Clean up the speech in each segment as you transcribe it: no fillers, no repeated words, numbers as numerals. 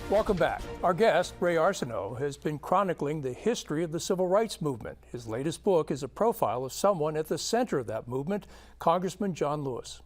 Welcome back. Our guest, Ray Arsenault, has been chronicling the history of the civil rights movement. His latest book is a profile of someone at the center of that movement, Congressman John Lewis.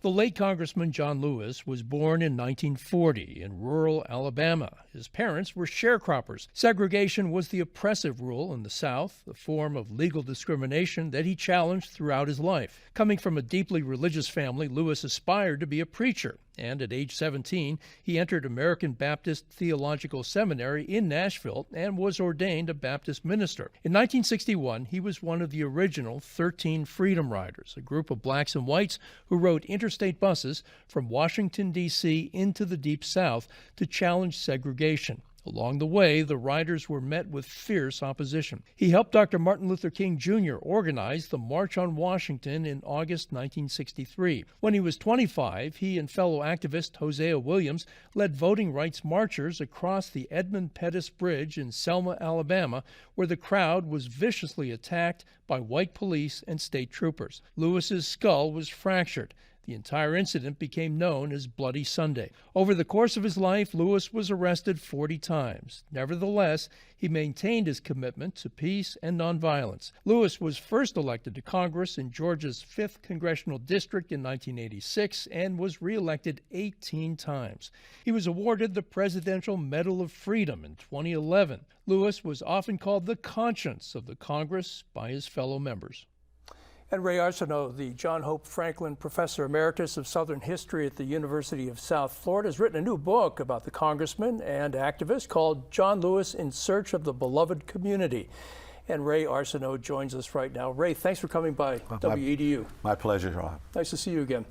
The late Congressman John Lewis was born in 1940 in rural Alabama. His parents were sharecroppers. Segregation was the oppressive rule in the South, a form of legal discrimination that he challenged throughout his life. Coming from a deeply religious family, Lewis aspired to be a preacher. And at age 17, he entered American Baptist Theological Seminary in Nashville and was ordained a Baptist minister. In 1961, he was one of the original 13 Freedom Riders, a group of blacks and whites who rode interstate buses from Washington, D.C. into the Deep South to challenge segregation. Along the way, the riders were met with fierce opposition. He helped Dr. Martin Luther King Jr. organize the March on Washington in August 1963. When he was 25, he and fellow activist Hosea Williams led voting rights marchers across the Edmund Pettus Bridge in Selma, Alabama, where the crowd was viciously attacked by white police and state troopers. Lewis's skull was fractured. The entire incident became known as Bloody Sunday. Over the course of his life, Lewis was arrested 40 times. Nevertheless, he maintained his commitment to peace and nonviolence. Lewis was first elected to Congress in Georgia's 5th Congressional District in 1986 and was reelected 18 times. He was awarded the Presidential Medal of Freedom in 2011. Lewis was often called the conscience of the Congress by his fellow members. And Ray Arsenault, the John Hope Franklin Professor Emeritus of Southern History at the University of South Florida, has written a new book about the congressman and activist called John Lewis in Search of the Beloved Community. And Ray Arsenault joins us right now. Ray, thanks for coming by WEDU. My pleasure, Rob. Nice to see you again.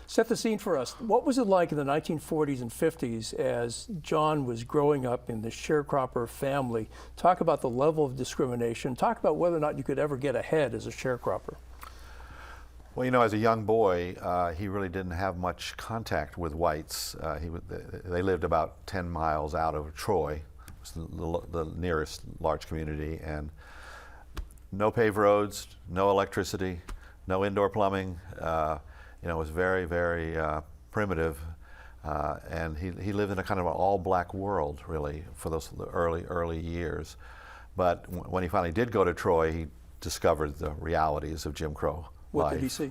Set the scene for us. What was it like in the 1940s and 50s as John was growing up in the sharecropper family? Talk about the level of discrimination. Talk about whether or not you could ever get ahead as a sharecropper. Well, you know, as a young boy, he really didn't have much contact with whites. They lived about 10 miles out of Troy, the nearest large community, and no paved roads, no electricity, no indoor plumbing. You know, it was very, very primitive, and he lived in a kind of an all-black world, really, for those early years. But when he finally did go to Troy, he discovered the realities of Jim Crow. What did he see?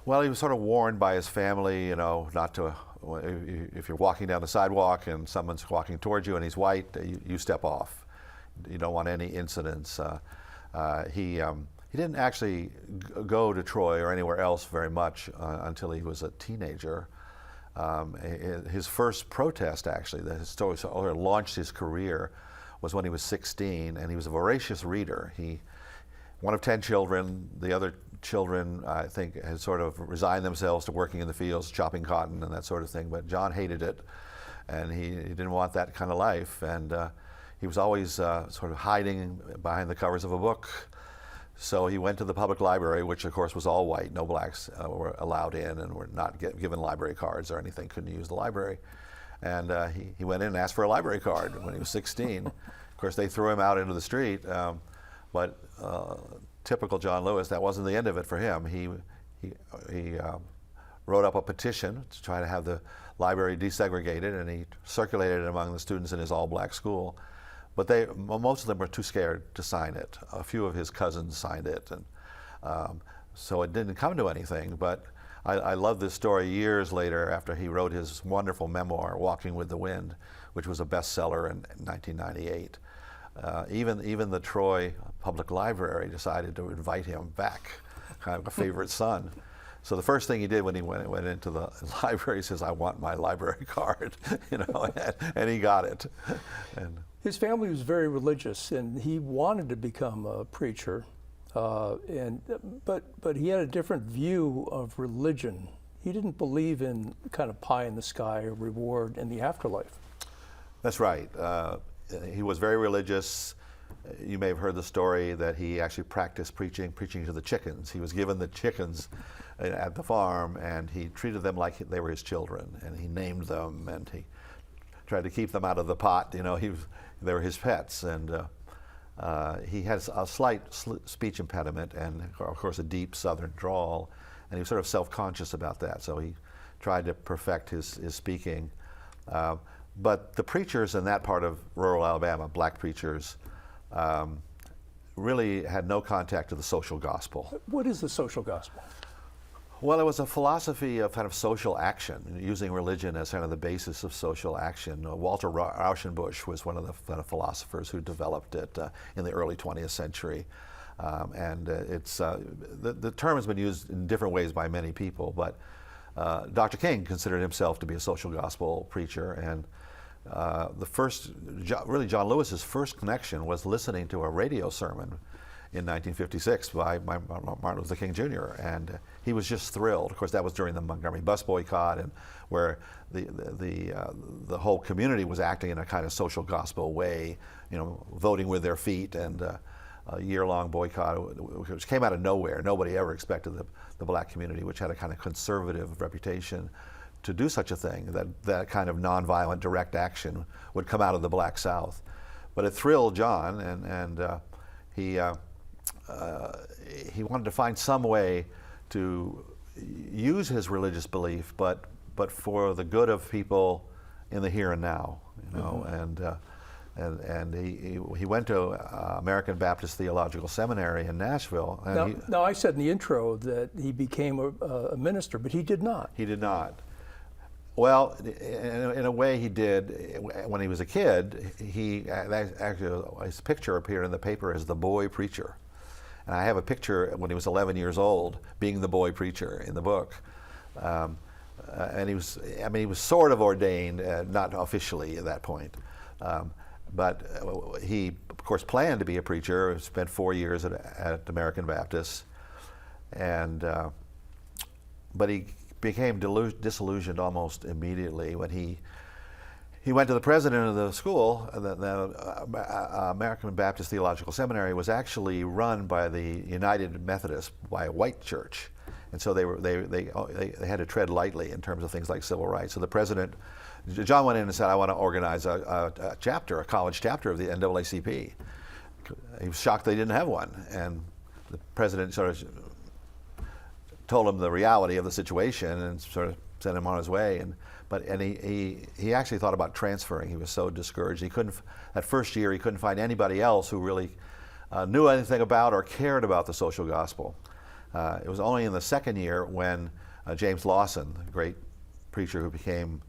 Well, he was sort of warned by his family, you know, not to, if you're walking down the sidewalk and someone's walking towards you and he's white, you step off. You don't want any incidents. He didn't actually go to Troy or anywhere else very much until he was a teenager. His first protest, actually, that launched his career, was when he was 16, and he was a voracious reader. One of 10 children. The other children, I think, had sort of resigned themselves to working in the fields, chopping cotton and that sort of thing. But John hated it, and he didn't want that kind of life. And he was always sort of hiding behind the covers of a book. So he went to the public library, which of course was all white. No blacks were allowed in and were not given library cards or anything, couldn't use the library. And he went in and asked for a library card when he was 16. Of course, they threw him out into the street. But typical John Lewis, that wasn't the end of it for him. He wrote up a petition to try to have the library desegregated, and he circulated it among the students in his all-black school. But most of them were too scared to sign it. A few of his cousins signed it, and so it didn't come to anything. But I love this story years later, after he wrote his wonderful memoir, Walking with the Wind, which was a bestseller in 1998. Even the Troy Public Library decided to invite him back, kind of a favorite son. So the first thing he did when he went into the library, he says, "I want my library card," you know, and he got it. And his family was very religious, and he wanted to become a preacher, but he had a different view of religion. He didn't believe in kind of pie in the sky or reward in the afterlife. That's right. He was very religious. You may have heard the story that he actually practiced preaching to the chickens. He was given the chickens at the farm, and he treated them like they were his children, and he named them, and he tried to keep them out of the pot. You know, they were his pets, and he had a slight speech impediment and, of course, a deep Southern drawl, and he was sort of self-conscious about that, so he tried to perfect his speaking. But the preachers in that part of rural Alabama, black preachers, really had no contact to the social gospel. What is the social gospel? Well, it was a philosophy of kind of social action, using religion as kind of the basis of social action. Walter Rauschenbusch was one of the philosophers who developed it in the early 20th century. The term has been used in different ways by many people, but Dr. King considered himself to be a social gospel preacher, and John Lewis's first connection was listening to a radio sermon in 1956 by Martin Luther King Jr. And he was just thrilled. Of course, that was during the Montgomery bus boycott, and where the whole community was acting in a kind of social gospel way, voting with their feet, and a year-long boycott which came out of nowhere. Nobody ever expected the black community, which had a kind of conservative reputation, to do such a thing. That kind of nonviolent direct action would come out of the Black South. But it thrilled John, and he wanted to find some way to use his religious belief, but for the good of people in the here and now, and he went to American Baptist Theological Seminary in Nashville. And now, I said in the intro that he became a minister, but he did not. He did not. Well, in a way he did. When he was a kid, actually his picture appeared in the paper as the boy preacher. And I have a picture when he was 11 years old, being the boy preacher in the book. And he was sort of ordained, not officially at that point. But he, of course, planned to be a preacher. Spent 4 years at American Baptist. But he became disillusioned almost immediately when he went to the president of the school. The American Baptist Theological Seminary was actually run by the United Methodists, by a white church, and so they had to tread lightly in terms of things like civil rights. So the president, John, went in and said, "I want to organize a college chapter of the NAACP." He was shocked they didn't have one, and the president sort of told him the reality of the situation and sort of sent him on his way. And he actually thought about transferring. He was so discouraged. That first year he couldn't find anybody else who really knew anything about or cared about the social gospel. It was only in the second year when James Lawson, the great preacher who became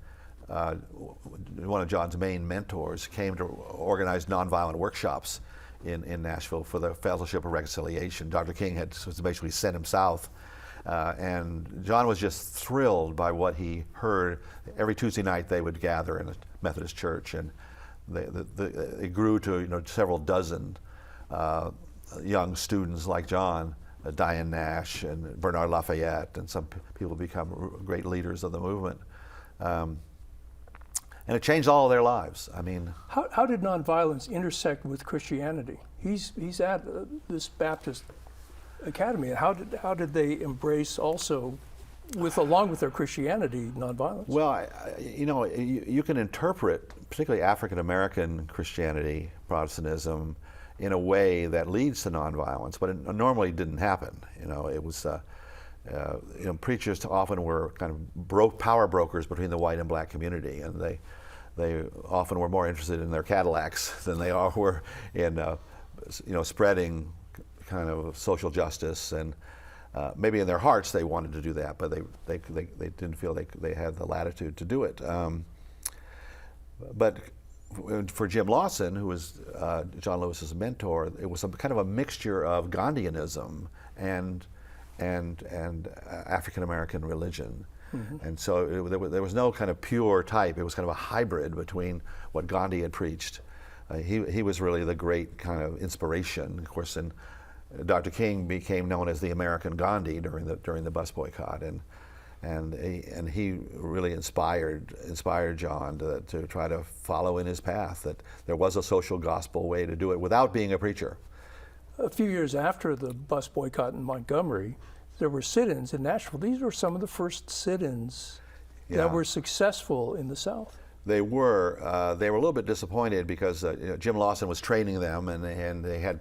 one of John's main mentors, came to organize nonviolent workshops in Nashville for the Fellowship of Reconciliation. Dr. King had basically sent him south. And John was just thrilled by what he heard. Every Tuesday night they would gather in a Methodist church, and it grew to several dozen young students like John, Diane Nash and Bernard Lafayette, and some people become great leaders of the movement. And it changed all of their lives. I mean, how did nonviolence intersect with Christianity? He's at this Baptist Academy. How did they embrace also, along with their Christianity, nonviolence? Well, you can interpret, particularly African American Christianity, Protestantism, in a way that leads to nonviolence, but it normally didn't happen. It was preachers often were kind of power brokers between the white and black community, and they often were more interested in their Cadillacs than they were in spreading kind of social justice, and maybe in their hearts they wanted to do that, but they didn't feel they had the latitude to do it. But for Jim Lawson, who was John Lewis's mentor, it was kind of a mixture of Gandhianism and African American religion. Mm-hmm. And so there was no kind of pure type. It was kind of a hybrid between what Gandhi had preached. He was really the great kind of inspiration, of course, and Dr. King became known as the American Gandhi during the bus boycott, and he really inspired John to try to follow in his path, that there was a social gospel way to do it without being a preacher. A few years after the bus boycott in Montgomery, there were sit-ins in Nashville. These were some of the first sit-ins that were successful in the South. They were a little bit disappointed because Jim Lawson was training them, and they had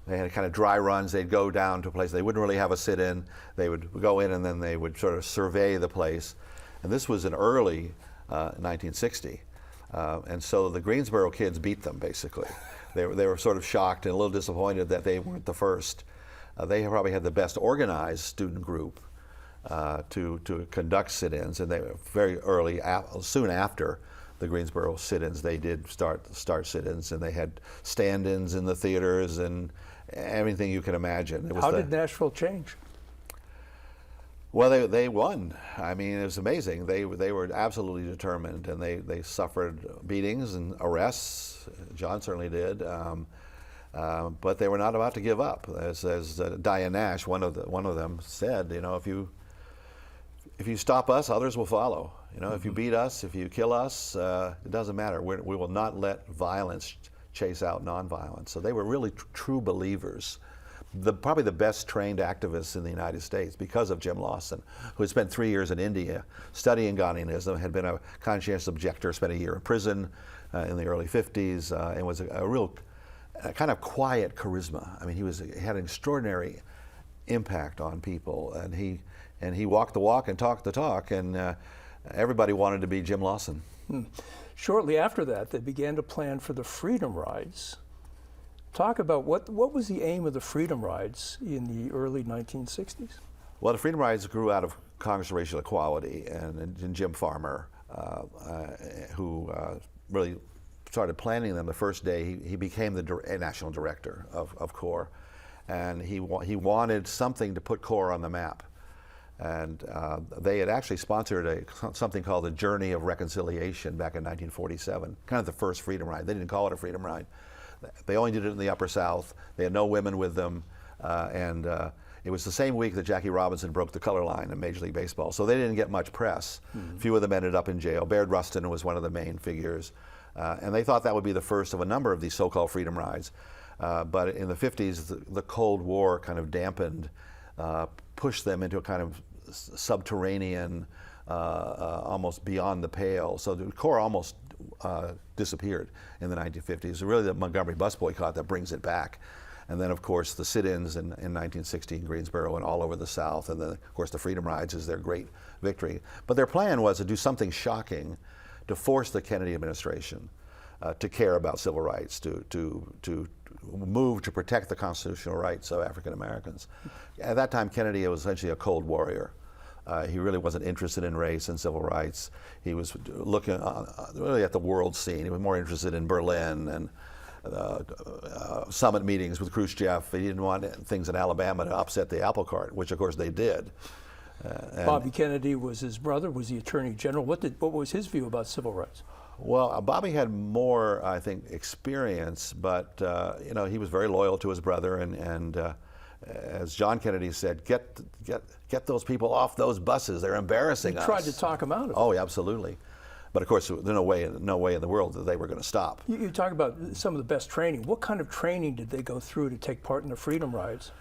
kind of dry runs. They'd go down to a place. They wouldn't really have a sit-in. They would go in and then they would sort of survey the place. And this was in early 1960. And so the Greensboro kids beat them, basically. They were sort of shocked and a little disappointed that they weren't the first. They probably had the best organized student group to conduct sit-ins, and they were very early, soon after the Greensboro sit-ins, they did start sit-ins, and they had stand-ins in the theaters and everything you can imagine. How did Nashville change? Well, they won. I mean, it was amazing. They were absolutely determined, and they suffered beatings and arrests. John certainly did, but they were not about to give up. As Diane Nash, one of them, said, you know, if you stop us, others will follow. You know, if you beat us, if you kill us, it doesn't matter. We will not let violence chase out nonviolence. So they were really true believers. Probably the best trained activists in the United States because of Jim Lawson, who had spent 3 years in India studying Gandhianism, had been a conscientious objector, spent a year in prison in the early 50s, and was a real kind of quiet charisma. I mean, he had an extraordinary impact on people, and he walked the walk and talked the talk, and everybody wanted to be Jim Lawson. Shortly after that, they began to plan for the Freedom Rides. Talk about what was the aim of the Freedom Rides in the early 1960s? Well, the Freedom Rides grew out of Congress of Racial Equality and Jim Farmer, who really started planning them the first day. He became the national director of CORE, and he wanted something to put CORE on the map. And they had actually sponsored something called the Journey of Reconciliation back in 1947, kind of the first Freedom Ride. They didn't call it a Freedom Ride. They only did it in the Upper South. They had no women with them, and it was the same week that Jackie Robinson broke the color line in Major League Baseball, so they didn't get much press. Few of them ended up in jail. Baird Rustin was one of the main figures, and they thought that would be the first of a number of these so-called Freedom Rides. But in the 50s, the Cold War kind of dampened, pushed them into a kind of subterranean, almost beyond the pale. So the CORE almost disappeared in the 1950s. Really the Montgomery bus boycott that brings it back. And then of course the sit-ins in 1960 in Greensboro and all over the South. And then of course the Freedom Rides is their great victory. But their plan was to do something shocking to force the Kennedy administration to care about civil rights, to move to protect the constitutional rights of African Americans. At that time, Kennedy was essentially a cold warrior. He really wasn't interested in race and civil rights. He was looking really at the world scene. He was more interested in Berlin and summit meetings with Khrushchev. He didn't want things in Alabama to upset the apple cart, which of course they did. Bobby Kennedy was his brother, was the Attorney General. What was his view about civil rights? Well, Bobby had more, I think, experience, but you know, he was very loyal to his brother, and as John Kennedy said, get those people off those buses. They're embarrassing us. He tried to talk him out of it. Oh, yeah, absolutely. But of course, there's no way in the world that they were going to stop. You talk about some of the best training. What kind of training did they go through to take part in the Freedom Rides?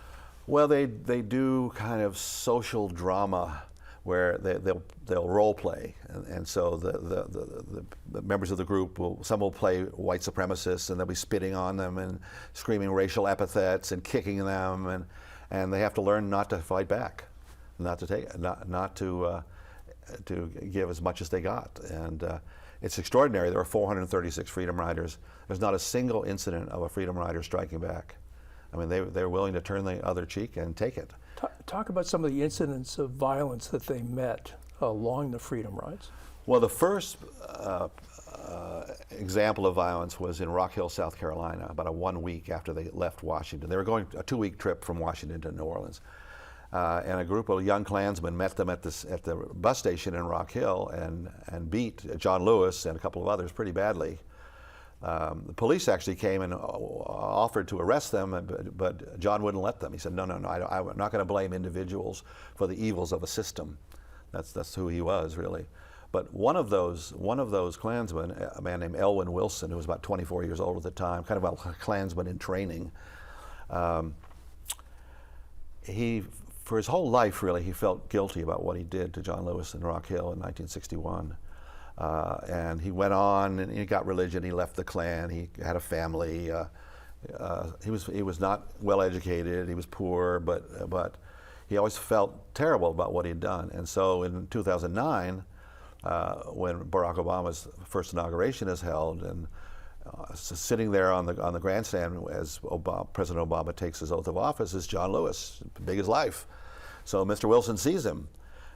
Well, they do kind of social drama where they'll role play, and so the members of the group some will play white supremacists, and they'll be spitting on them and screaming racial epithets and kicking them, and they have to learn not to fight back, not to give as much as they got, and it's extraordinary. There are 436 Freedom Riders. There's not a single incident of a Freedom Rider striking back. I mean, they're willing to turn the other cheek and take it. Talk about some of the incidents of violence that they met along the Freedom Rides. Well, the first example of violence was in Rock Hill, South Carolina, about 1 week after they left Washington. They were going a 2-week trip from Washington to New Orleans. And a group of young Klansmen met them at the bus station in Rock Hill and beat John Lewis and a couple of others pretty badly. The police actually came and offered to arrest them, but John wouldn't let them. He said, no, I'm not going to blame individuals for the evils of a system. That's who he was, really. But one of those Klansmen, a man named Elwyn Wilson, who was about 24 years old at the time, kind of a Klansman in training, for his whole life, really, he felt guilty about what he did to John Lewis in Rock Hill in 1961. And he went on and he got religion. He left the Klan. He had a family. He was not well educated. He was poor, but he always felt terrible about what he'd done. And so in 2009, when Barack Obama's first inauguration is held, and sitting there on the grandstand as President Obama takes his oath of office is John Lewis, big as life. So Mr. Wilson sees him,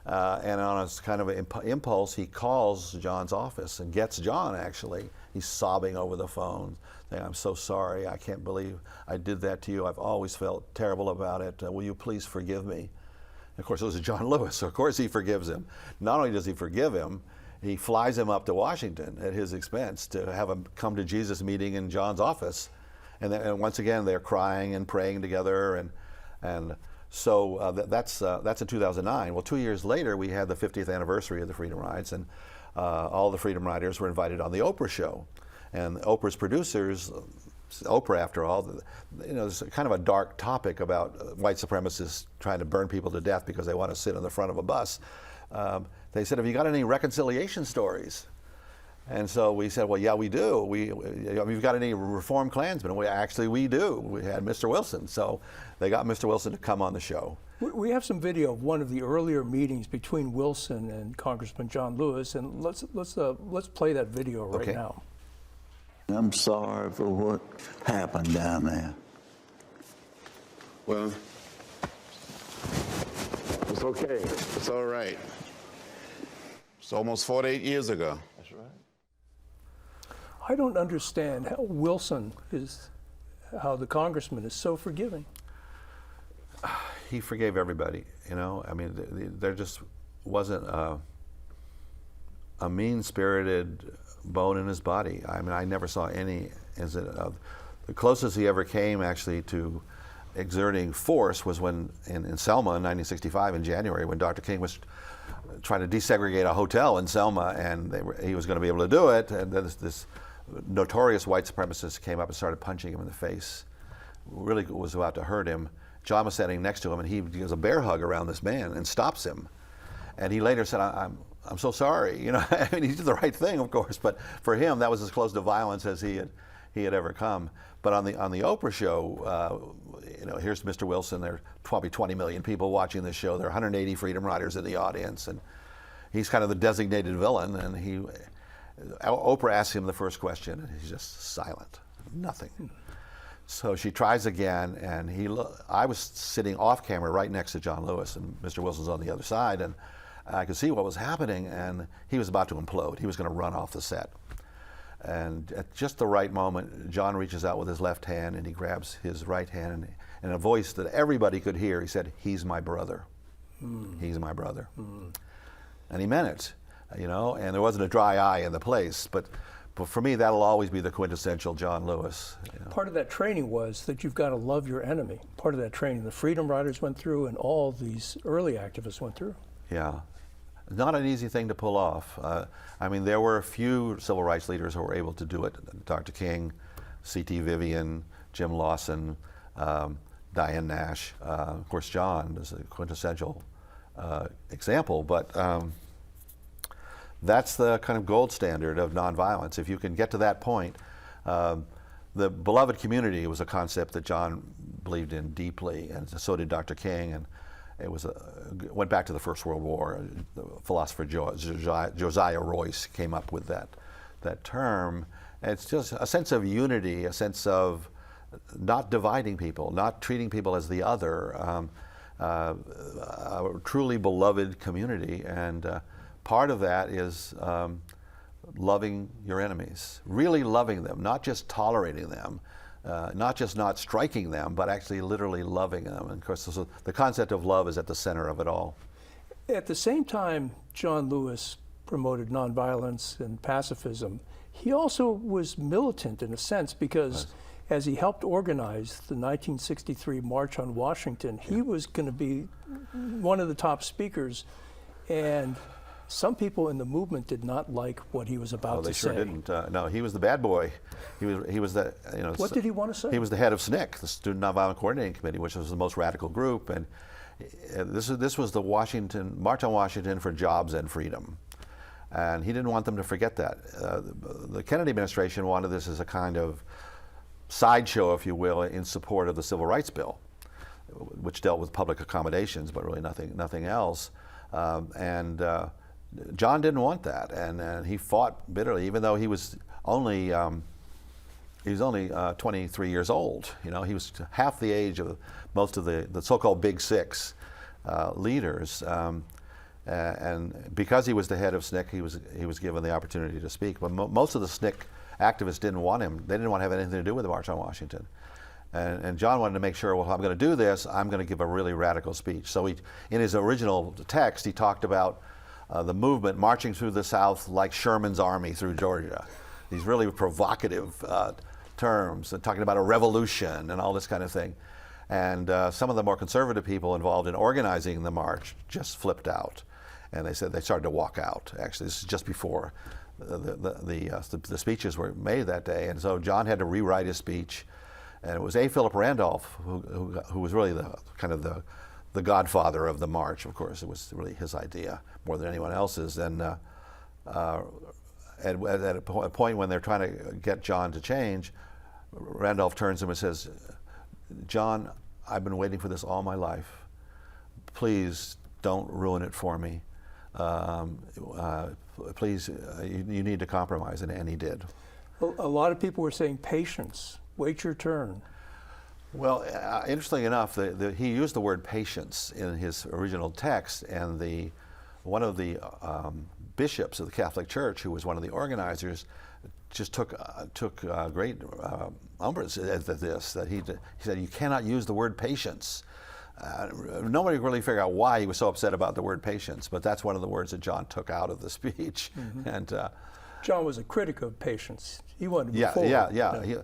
and on a kind of impulse, he calls John's office and gets John, actually. He's sobbing over the phone, saying, "I'm so sorry, I can't believe I did that to you. I've always felt terrible about it. Will you please forgive me?" And of course, it was John Lewis, so of course he forgives him. Not only does he forgive him, he flies him up to Washington at his expense to have him come to Jesus meeting in John's office. And once again, they're crying and praying together. And so that's in 2009. Well, 2 years later, we had the 50th anniversary of the Freedom Rides, and all the Freedom Riders were invited on the Oprah show. And Oprah's producers, Oprah, after all, there's kind of a dark topic about white supremacists trying to burn people to death because they want to sit on the front of a bus. They said, "Have you got any reconciliation stories?" And so we said, "Well, yeah, we do. We've got any reformed Klansmen?" We do. We had Mr. Wilson. So they got Mr. Wilson to come on the show. We have some video of one of the earlier meetings between Wilson and Congressman John Lewis, and let's play that video right now. I'm sorry for what happened down there. Well, it's okay. It's all right. It's almost 48 years ago. That's right. I don't understand how how the congressman is so forgiving. He forgave everybody, you know. I mean, there just wasn't a mean-spirited bone in his body. I mean, I never saw any incident of. The closest he ever came actually to exerting force was when in Selma in 1965 in January, when Dr. King was trying to desegregate a hotel in Selma, and he was going to be able to do it, and then this notorious white supremacist came up and started punching him in the face. Really was about to hurt him. John was standing next to him, and he gives a bear hug around this man and stops him. And he later said, I'm so sorry. You know, I mean, he did the right thing, of course, but for him, that was as close to violence as he had ever come. But on the Oprah show, you know, here's Mr. Wilson. There are probably 20 million people watching this show. There are 180 Freedom Riders in the audience, and he's kind of the designated villain. And Oprah asks him the first question, and he's just silent, nothing. So she tries again, and I was sitting off camera right next to John Lewis, and Mr. Wilson's on the other side, and I could see what was happening, and he was about to implode. He was going to run off the set. And at just the right moment, John reaches out with his left hand, and he grabs his right hand, and in a voice that everybody could hear, he said, "He's my brother. He's my brother." And he meant it, you know, and there wasn't a dry eye in the place, but for me, that'll always be the quintessential John Lewis. You know. Part of that training was that you've got to love your enemy. Part of that training the Freedom Riders went through, and all these early activists went through. Yeah. Not an easy thing to pull off. I mean, there were a few civil rights leaders who were able to do it. Dr. King, C.T. Vivian, Jim Lawson, Diane Nash. Of course, John is a quintessential example, but that's the kind of gold standard of nonviolence. If you can get to that point, the beloved community was a concept that John believed in deeply, and so did Dr. King. And it was went back to the First World War. The philosopher Josiah Royce came up with that term. And it's just a sense of unity, a sense of not dividing people, not treating people as the other, a truly beloved community. And part of that is loving your enemies, really loving them, not just tolerating them. Not just not striking them, but actually literally loving them. And of course, the concept of love is at the center of it all. At the same time John Lewis promoted nonviolence and pacifism, he also was militant in a sense, because as he helped organize the 1963 March on Washington, he was going to be one of the top speakers. And some people in the movement did not like what he was about to say. They sure didn't. No, he was the bad boy. He was the, you know. What did he want to say? He was the head of SNCC, the Student Nonviolent Coordinating Committee, which was the most radical group. And this was the March on Washington for Jobs and Freedom. And he didn't want them to forget that. The Kennedy administration wanted this as a kind of sideshow, if you will, in support of the Civil Rights Bill, which dealt with public accommodations, but really nothing else. John didn't want that, and he fought bitterly, even though he was only 23 years old. You know, he was half the age of most of the so-called Big Six leaders. And because he was the head of SNCC, he was given the opportunity to speak. But most of the SNCC activists didn't want him. They didn't want to have anything to do with the March on Washington. And John wanted to make sure, well, if I'm going to do this, I'm going to give a really radical speech. So in his original text, he talked about the movement marching through the South like Sherman's army through Georgia. These really provocative terms, talking about a revolution and all this kind of thing. And some of the more conservative people involved in organizing the march just flipped out. And they said they started to walk out. Actually, this is just before the speeches were made that day. And so John had to rewrite his speech. And it was A. Philip Randolph who was really the godfather of the march. Of course, it was really his idea more than anyone else's. And at a point when they're trying to get John to change, Randolph turns to him and says, "John, I've been waiting for this all my life. Please don't ruin it for me. Please, you need to compromise," and he did. A lot of people were saying patience, wait your turn. Well, interestingly enough, he used the word patience in his original text, and one of the bishops of the Catholic Church, who was one of the organizers, just took great umbrage at this. That he said, "You cannot use the word patience." Nobody really figured out why he was so upset about the word patience, but that's one of the words that John took out of the speech. Mm-hmm. And John was a critic of patience. He wanted to move forward. Yeah.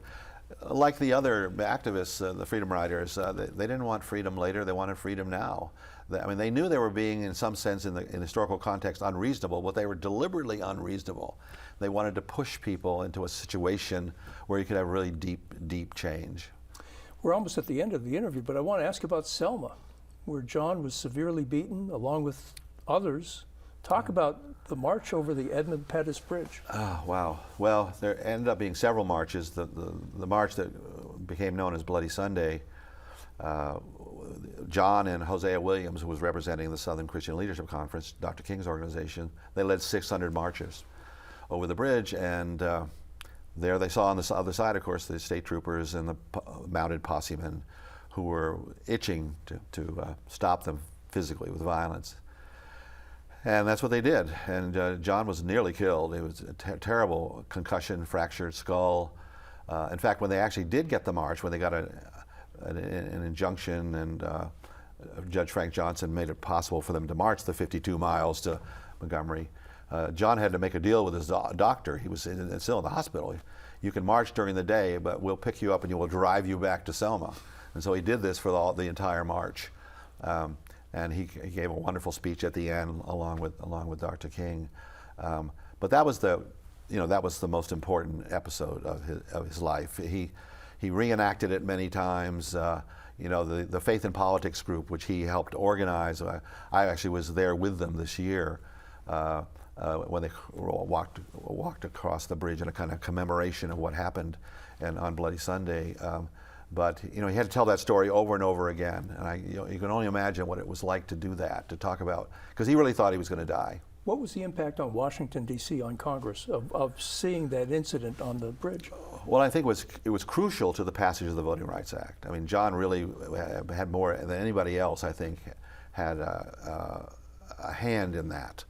Like the other activists, the freedom riders, they didn't want freedom later, they wanted freedom now. I mean, they knew they were being, in some sense, in the historical context, unreasonable, but they were deliberately unreasonable. They wanted to push people into a situation where you could have really deep change. We're almost at the end of the interview, but I want to ask about Selma, where John was severely beaten, along with others. Talk about the march over the Edmund Pettus Bridge. Oh, wow. Well, there ended up being several marches. The march that became known as Bloody Sunday, John and Hosea Williams, who was representing the Southern Christian Leadership Conference, Dr. King's organization, they led 600 marches over the bridge, and there they saw on the other side, of course, the state troopers and the mounted possemen who were itching to stop them physically with violence. And that's what they did. And John was nearly killed. It was a terrible concussion, fractured skull. In fact, when they actually did get the march, when they got an injunction, and Judge Frank Johnson made it possible for them to march the 52 miles to Montgomery, John had to make a deal with his doctor. He was still in the hospital. You can march during the day, but we'll pick you up and we'll drive you back to Selma. And so he did this for the entire march. And he gave a wonderful speech at the end, along with Dr. King. But that was the most important episode of his life. He reenacted it many times. The Faith and Politics group, which he helped organize. I actually was there with them this year when they walked across the bridge in a kind of commemoration of what happened on Bloody Sunday. But he had to tell that story over and over again, and you can only imagine what it was like to do that, to talk about, because he really thought he was going to die. What was the impact on Washington, D.C., on Congress of seeing that incident on the bridge? Well, I think it was crucial to the passage of the Voting Rights Act. I mean, John really had more than anybody else, I think, had a hand in that,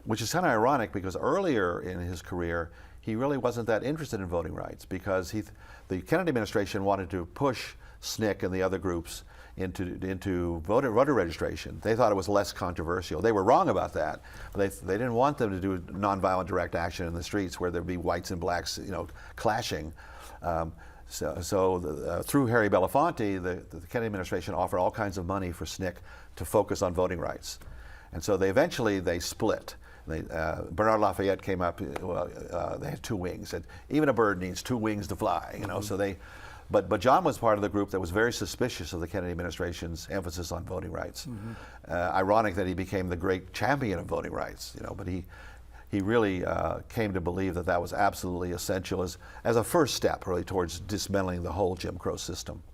which is kind of ironic because earlier in his career, he really wasn't that interested in voting rights, because the Kennedy administration wanted to push SNCC and the other groups into voter registration. They thought it was less controversial. They were wrong about that. They didn't want them to do nonviolent direct action in the streets where there'd be whites and blacks, clashing. So through Harry Belafonte, the Kennedy administration offered all kinds of money for SNCC to focus on voting rights, and so they eventually split. Bernard Lafayette came up. They had two wings. And even a bird needs two wings to fly. Mm-hmm. So but John was part of the group that was very suspicious of the Kennedy administration's emphasis on voting rights. Mm-hmm. Ironic that he became the great champion of voting rights. But he really came to believe that was absolutely essential as a first step, really, towards dismantling the whole Jim Crow system.